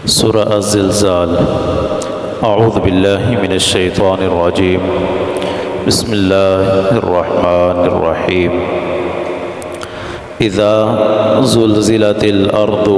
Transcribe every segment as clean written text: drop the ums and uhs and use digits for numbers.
سورہ الزلزال۔ اعوذ باللہ من الشیطان الرجیم، بسم اللہ الرحمن الرحیم۔ اذا زلزلت الارض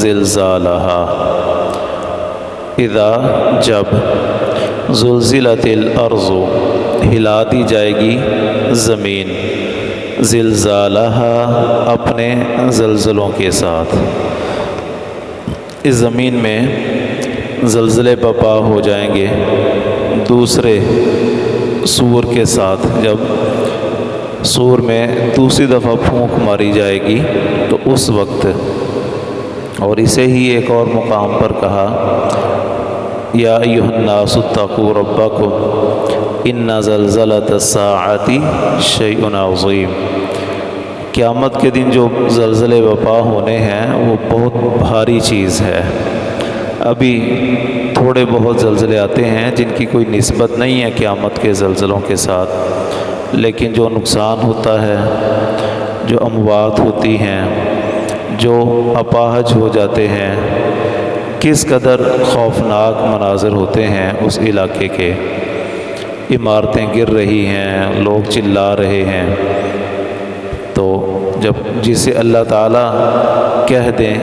زلزالہا، اذا جب، زلزلت الارض ہلا دی جائے گی زمین، زلزالہا اپنے زلزلوں کے ساتھ۔ اس زمین میں زلزلے برپا ہو جائیں گے دوسرے سور کے ساتھ۔ جب سور میں دوسری دفعہ پھونک ماری جائے گی تو اس وقت، اور اسے ہی ایک اور مقام پر کہا یا ایھا الناس اتقوا ربکم ان زلزلۃ الساعۃ شیء عظیم۔ قیامت کے دن جو زلزلے برپا ہونے ہیں وہ بہت بھاری چیز ہے۔ ابھی تھوڑے بہت زلزلے آتے ہیں جن کی کوئی نسبت نہیں ہے قیامت کے زلزلوں کے ساتھ، لیکن جو نقصان ہوتا ہے، جو اموات ہوتی ہیں، جو اپاہج ہو جاتے ہیں، کس قدر خوفناک مناظر ہوتے ہیں اس علاقے کے۔ عمارتیں گر رہی ہیں، لوگ چلا رہے ہیں، تو جب جسے اللہ تعالیٰ کہہ دیں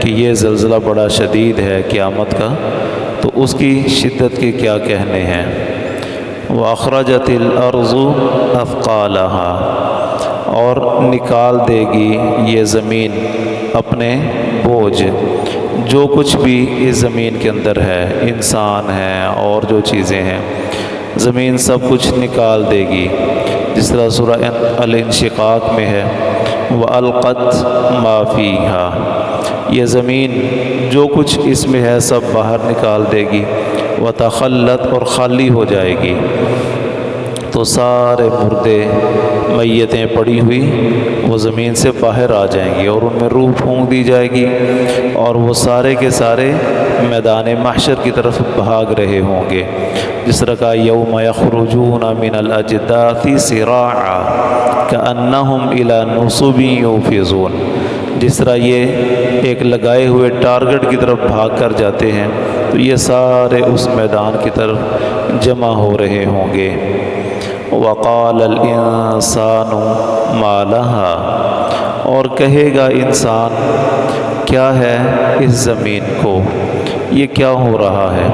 کہ یہ زلزلہ بڑا شدید ہے قیامت کا، تو اس کی شدت کے کیا کہنے ہیں۔ وَأَخْرَجَتِ الْأَرْضُ أَثْقَالَهَا، اور نکال دے گی یہ زمین اپنے بوجھ، جو کچھ بھی اس زمین کے اندر ہے، انسان ہیں اور جو چیزیں ہیں، زمین سب کچھ نکال دے گی۔ جس طرح سورہ الانشقاق میں ہے وَأَلْقَتْ مَا فِيهَا، یہ زمین جو کچھ اس میں ہے سب باہر نکال دے گی۔ وَتَخَلَّتْ، اور خالی ہو جائے گی، تو سارے مردے میتیں پڑی ہوئی وہ زمین سے باہر آ جائیں گی اور ان میں روح پھونک دی جائے گی، اور وہ سارے کے سارے میدان محشر کی طرف بھاگ رہے ہوں گے۔ جس طرح کا یوم یخرجون من الاجداث سراعا کأنہم الی نصب یوفضون، جس طرح یہ ایک لگائے ہوئے ٹارگٹ کی طرف بھاگ کر جاتے ہیں تو یہ سارے اس میدان کی طرف جمع ہو رہے ہوں گے۔ وقال الانسان ما لها، اور کہے گا انسان کیا ہے اس زمین کو، یہ کیا ہو رہا ہے۔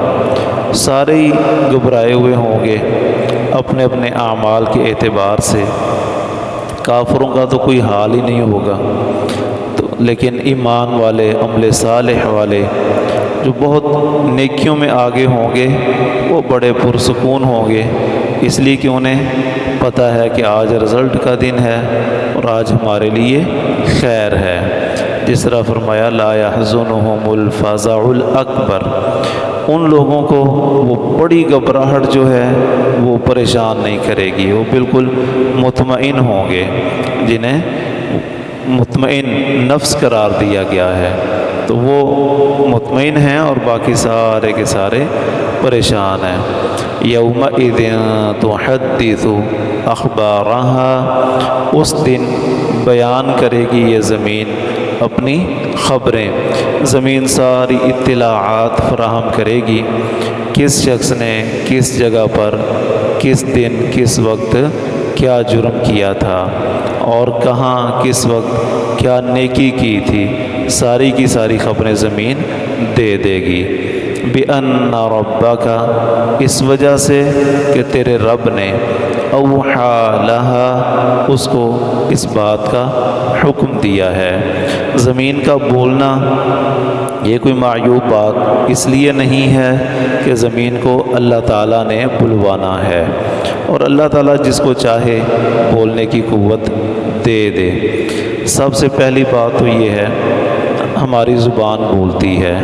سارے ہی گھبرائے ہوئے ہوں گے اپنے اپنے اعمال کے اعتبار سے۔ کافروں کا تو کوئی حال ہی نہیں ہوگا، لیکن ایمان والے، عمل صالح والے جو بہت نیکیوں میں آگے ہوں گے وہ بڑے پرسکون ہوں گے، اس لیے کہ انہیں پتہ ہے کہ آج رزلٹ کا دن ہے اور آج ہمارے لیے خیر ہے۔ جس طرح فرمایا لا يحزنهم الفزع الاکبر، ان لوگوں کو وہ بڑی گھبراہٹ جو ہے وہ پریشان نہیں کرے گی، وہ بالکل مطمئن ہوں گے، جنہیں مطمئن نفس قرار دیا گیا ہے، تو وہ مطمئن ہیں اور باقی سارے کے سارے پریشان ہیں۔ یومئذ تحدث اخبارها، اس دن بیان کرے گی یہ زمین اپنی خبریں، زمین ساری اطلاعات فراہم کرے گی، کس شخص نے کس جگہ پر کس دن کس وقت کیا جرم کیا تھا اور کہاں کس وقت کیا نیکی کی تھی، ساری کی ساری خبریں زمین دے دے گی۔ بِأَنَّ رَبَّكَ، اس وجہ سے کہ تیرے رب نے، أَوْحَى لَهَا، اس کو اس بات کا حکم دیا ہے۔ زمین کا بولنا یہ کوئی معیوب بات اس لیے نہیں ہے کہ زمین کو اللہ تعالیٰ نے بلوانا ہے، اور اللہ تعالیٰ جس کو چاہے بولنے کی قوت دے دے۔ سب سے پہلی بات تو یہ ہے ہماری زبان بولتی ہے،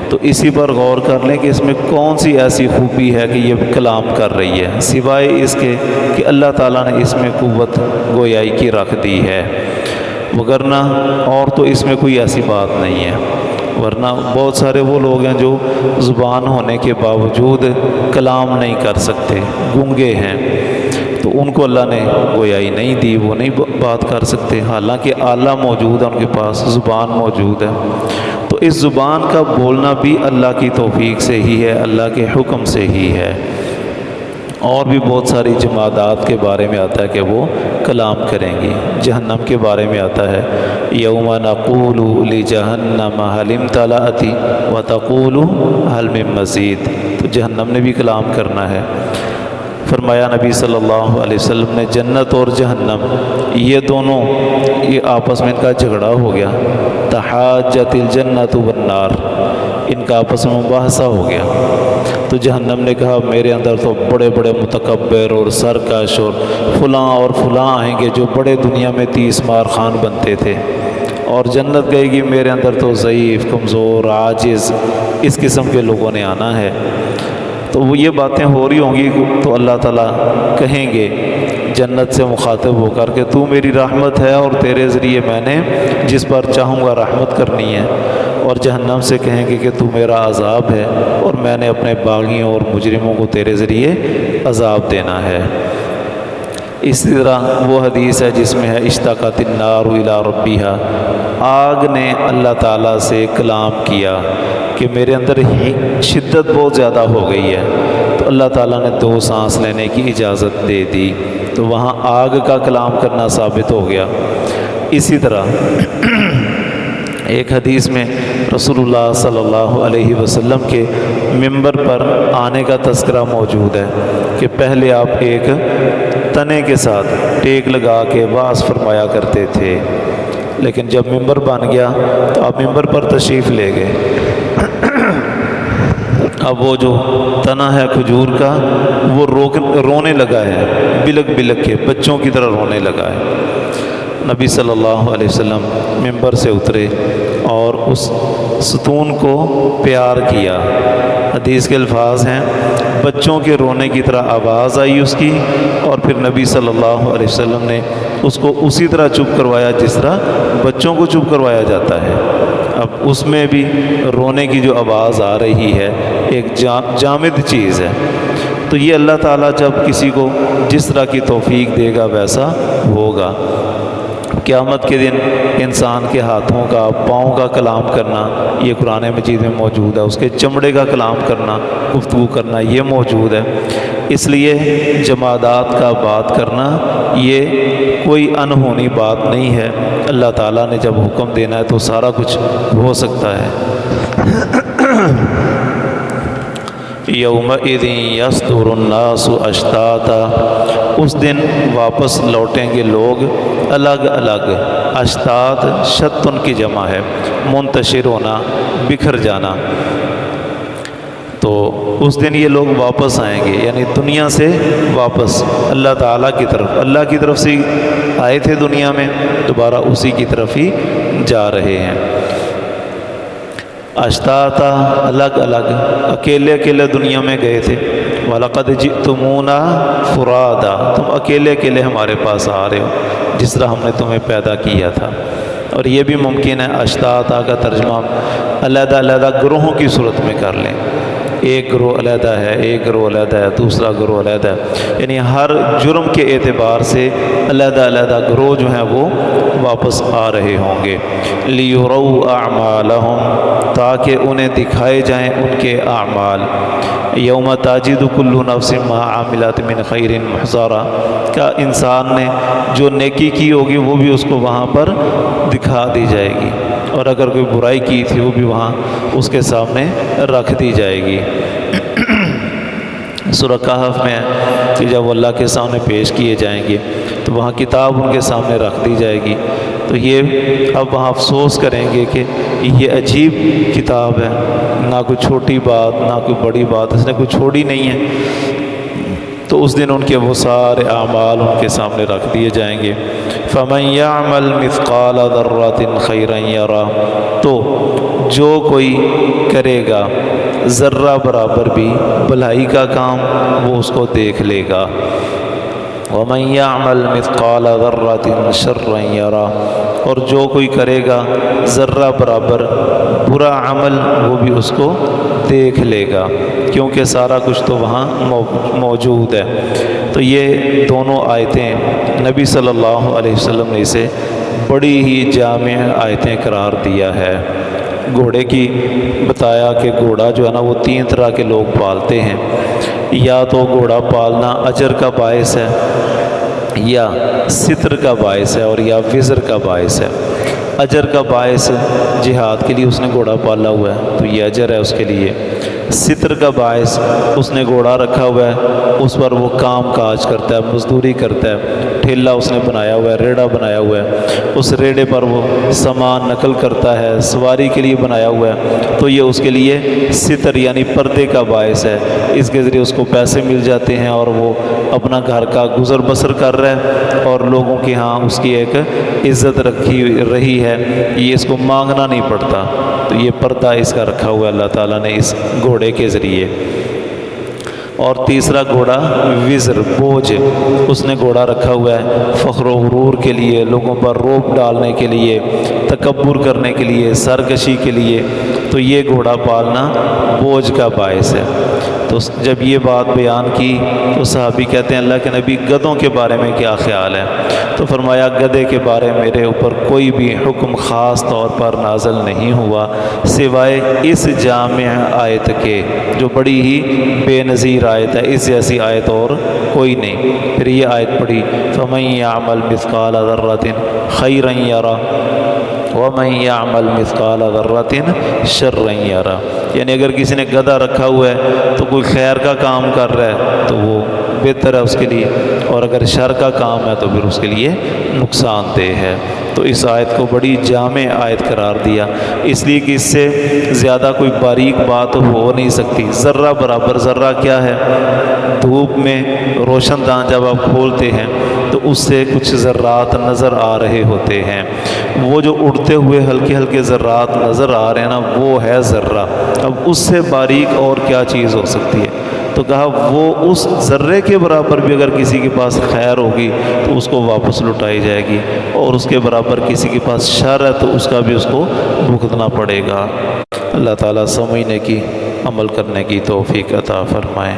تو اسی پر غور کر لیں کہ اس میں کون سی ایسی خوبی ہے کہ یہ کلام کر رہی ہے، سوائے اس کے کہ اللہ تعالیٰ نے اس میں قوت گویائی کی رکھ دی ہے، وگرنہ اور تو اس میں کوئی ایسی بات نہیں ہے۔ ورنہ بہت سارے وہ لوگ ہیں جو زبان ہونے کے باوجود کلام نہیں کر سکتے، گونگے ہیں، تو ان کو اللہ نے گویائی نہیں دی، وہ نہیں بات کر سکتے، حالانکہ آلہ موجود ہے ان کے پاس، زبان موجود ہے۔ تو اس زبان کا بولنا بھی اللہ کی توفیق سے ہی ہے، اللہ کے حکم سے ہی ہے۔ اور بھی بہت ساری جمادات کے بارے میں آتا ہے کہ وہ کلام کریں گی۔ جہنم کے بارے میں آتا ہے یوم نقول لجہنم هل امتلأت وتقول هل من مزید، تو جہنم نے بھی کلام کرنا ہے۔ فرمایا نبی صلی اللہ علیہ وسلم نے جنت اور جہنم یہ دونوں یہ آپس میں ان کا جھگڑا ہو گیا، تحاجت الجنت والنار، ان کا آپس میں مباحثہ ہو گیا۔ تو جہنم نے کہا میرے اندر تو بڑے بڑے متکبر اور سرکش اور فلاں آئیں گے جو بڑے دنیا میں 30 مار خان بنتے تھے، اور جنت کہے گی میرے اندر تو ضعیف، کمزور، عاجز، اس قسم کے لوگوں نے آنا ہے۔ تو وہ یہ باتیں ہو رہی ہوں گی تو اللہ تعالیٰ کہیں گے جنت سے مخاطب ہو کر کہ تو میری رحمت ہے اور تیرے ذریعے میں نے جس پر چاہوں گا رحمت کرنی ہے، اور جہنم سے کہیں گے کہ تو میرا عذاب ہے اور میں نے اپنے باغیوں اور مجرموں کو تیرے ذریعے عذاب دینا ہے۔ اسی طرح وہ حدیث ہے جس میں ہے اشتاقت النار الی ربیہا، آگ نے اللہ تعالیٰ سے کلام کیا کہ میرے اندر شدت بہت زیادہ ہو گئی ہے، تو اللہ تعالیٰ نے 2 سانس لینے کی اجازت دے دی، تو وہاں آگ کا کلام کرنا ثابت ہو گیا۔ اسی طرح ایک حدیث میں رسول اللہ صلی اللہ علیہ وسلم کے منبر پر آنے کا تذکرہ موجود ہے کہ پہلے آپ ایک تنے کے ساتھ ٹیک لگا کے وعظ فرمایا کرتے تھے، لیکن جب منبر بن گیا تو آپ منبر پر تشریف لے گئے۔ اب وہ جو تنا ہے کھجور کا وہ رونے لگا ہے، بلک بلک کے بچوں کی طرح رونے لگا ہے۔ نبی صلی اللہ علیہ وسلم منبر سے اترے اور اس ستون کو پیار کیا۔ حدیث کے الفاظ ہیں بچوں کے رونے کی طرح آواز آئی اس کی، اور پھر نبی صلی اللہ علیہ وسلم نے اس کو اسی طرح چپ کروایا جس طرح بچوں کو چپ کروایا جاتا ہے۔ اب اس میں بھی رونے کی جو آواز آ رہی ہے ایک جامد چیز ہے، تو یہ اللہ تعالیٰ جب کسی کو جس طرح کی توفیق دے گا ویسا ہوگا۔ قیامت کے دن انسان کے ہاتھوں کا، پاؤں کا کلام کرنا یہ قرآن مجید میں موجود ہے، اس کے چمڑے کا کلام کرنا، گفتگو کرنا یہ موجود ہے۔ اس لیے جمادات کا بات کرنا یہ کوئی انہونی بات نہیں ہے، اللہ تعالیٰ نے جب حکم دینا ہے تو سارا کچھ ہو سکتا ہے۔ یومئذ یصدر الناس اشتاتا، اس دن واپس لوٹیں گے لوگ الگ الگ۔ اشتات شتن کی جمع ہے، منتشر ہونا، بکھر جانا۔ تو اس دن یہ لوگ واپس آئیں گے، یعنی دنیا سے واپس اللہ تعالیٰ کی طرف، اللہ کی طرف سے آئے تھے دنیا میں، دوبارہ اسی کی طرف ہی جا رہے ہیں۔ اشتاتا الگ الگ، اکیلے اکیلے دنیا میں گئے تھے۔ وَلَقَدْ جِئْتُمُونَا فُرَادًا، تم اکیلے اکیلے ہمارے پاس آ رہے ہو جس طرح ہم نے تمہیں پیدا کیا تھا۔ اور یہ بھی ممکن ہے اشتاتا کا ترجمہ علیحدہ علیحدہ گروہوں کی صورت میں کر لیں، ایک گروہ علیحدہ ہے، ایک گروہ علیحدہ ہے، دوسرا گروہ علیحدہ ہے، یعنی ہر جرم کے اعتبار سے علیحدہ علیحدہ گروہ جو ہیں وہ واپس آ رہے ہوں گے۔ لِيُرَوْا أَعْمَالَهُمْ، تاکہ انہیں دکھائے جائیں ان کے اعمال۔ یوم تاجد کل نفس ما عاملات من خیر محضرا، کا انسان نے جو نیکی کی ہوگی وہ بھی اس کو وہاں پر دکھا دی جائے گی، اور اگر کوئی برائی کی تھی وہ بھی وہاں اس کے سامنے رکھ دی جائے گی۔ سورہ کہف میں کہ جب وہ اللہ کے سامنے پیش کیے جائیں گے تو وہاں کتاب ان کے سامنے رکھ دی جائے گی، تو یہ اب وہاں افسوس کریں گے کہ یہ عجیب کتاب ہے، نہ کوئی چھوٹی بات نہ کوئی بڑی بات اس نے کوئی چھوڑی نہیں ہے۔ تو اس دن ان کے وہ سارے اعمال ان کے سامنے رکھ دیے جائیں گے۔ فَمَن يَعْمَلْ مِثْقَالَ ذَرَّةٍ خَيْرًا يَرَهُ، تو جو کوئی کرے گا ذرہ برابر بھی بھلائی کا کام وہ اس کو دیکھ لے گا۔ وَمَن يَعْمَلْ مِثْقَالَ ذَرَّةٍ شَرًّا يَرَهُ، اور جو کوئی کرے گا ذرہ برابر برا عمل وہ بھی اس کو دیکھ لے گا، کیونکہ سارا کچھ تو وہاں موجود ہے۔ تو یہ دونوں آیتیں نبی صلی اللہ علیہ وسلم نے اسے بڑی ہی جامع آیتیں قرار دیا ہے۔ گھوڑے کی بتایا کہ گھوڑا جو ہے نا وہ 3 طرح کے لوگ پالتے ہیں، یا تو گھوڑا پالنا اجر کا باعث ہے، یا ستر کا باعث ہے، اور یا وزر کا باعث ہے۔ اجر کا باعث جہاد کے لیے اس نے گھوڑا پالا ہوا ہے تو یہ اجر ہے اس کے لیے۔ ستر کا باعث اس نے گھوڑا رکھا ہوا ہے، اس پر وہ کام کاج کرتا ہے، مزدوری کرتا ہے، ٹھیلا اس نے بنایا ہوا ہے، ریڑھا بنایا ہوا ہے، اس ریڑھے پر وہ سامان نقل کرتا ہے، سواری کے لیے بنایا ہوا ہے، تو یہ اس کے لیے ستر یعنی پردے کا باعث ہے۔ اس کے ذریعے اس کو پیسے مل جاتے ہیں اور وہ اپنا گھر کا گزر بسر کر رہا ہے، اور لوگوں کے ہاں اس کی ایک عزت رہی ہے، یہ اس کو مانگنا نہیں پڑتا۔ تو یہ پردہ اس کا رکھا ہوا ہے اللہ تعالیٰ نے اس گھوڑے کے ذریعے۔ اور تیسرا گھوڑا وزر بوجھ، اس نے گھوڑا رکھا ہوا ہے فخر و غرور کے لیے، لوگوں پر روب ڈالنے کے لیے، تکبر کرنے کے لیے، سرکشی کے لیے، تو یہ گھوڑا پالنا بوجھ کا باعث ہے۔ تو جب یہ بات بیان کی تو صحابی کہتے ہیں اللہ کے نبی گدھوں کے بارے میں کیا خیال ہے؟ تو فرمایا گدھے کے بارے میں میرے اوپر کوئی بھی حکم خاص طور پر نازل نہیں ہوا سوائے اس جامع آیت کے، جو بڑی ہی بے نظیر آیت ہے، اس جیسی آیت اور کوئی نہیں۔ پھر یہ آیت پڑھی فَمَن يَعْمَلْ مِثْقَالَ ذَرَّةٍ خَيْرًا يَرَهُ وَمَن يَعْمَلْ مِثْقَالَ ذَرَّةٍ شَرًّا يَرَهُ، یعنی اگر کسی نے گدھا رکھا ہوا ہے تو کوئی خیر کا کام کر رہا ہے تو وہ بہتر ہے اس کے لیے، اور اگر شر کا کام ہے تو پھر اس کے لیے نقصان دہ ہے۔ تو اس آیت کو بڑی جامع آیت قرار دیا، اس لیے کہ اس سے زیادہ کوئی باریک بات ہو نہیں سکتی۔ ذرہ برابر ذرہ کیا ہے؟ دھوپ میں روشن دان جب آپ کھولتے ہیں تو اس سے کچھ ذرات نظر آ رہے ہوتے ہیں، وہ جو اڑتے ہوئے ہلکے ہلکے ذرات نظر آ رہے ہیں نا، وہ ہے ذرہ۔ اب اس سے باریک اور کیا چیز ہو سکتی ہے؟ تو کہا وہ اس ذرے کے برابر بھی اگر کسی کے پاس خیر ہوگی تو اس کو واپس لٹائی جائے گی، اور اس کے برابر کسی کے پاس شر ہے تو اس کا بھی اس کو بھگتنا پڑے گا۔ اللہ تعالیٰ سمجھنے کی، عمل کرنے کی توفیق عطا فرمائے۔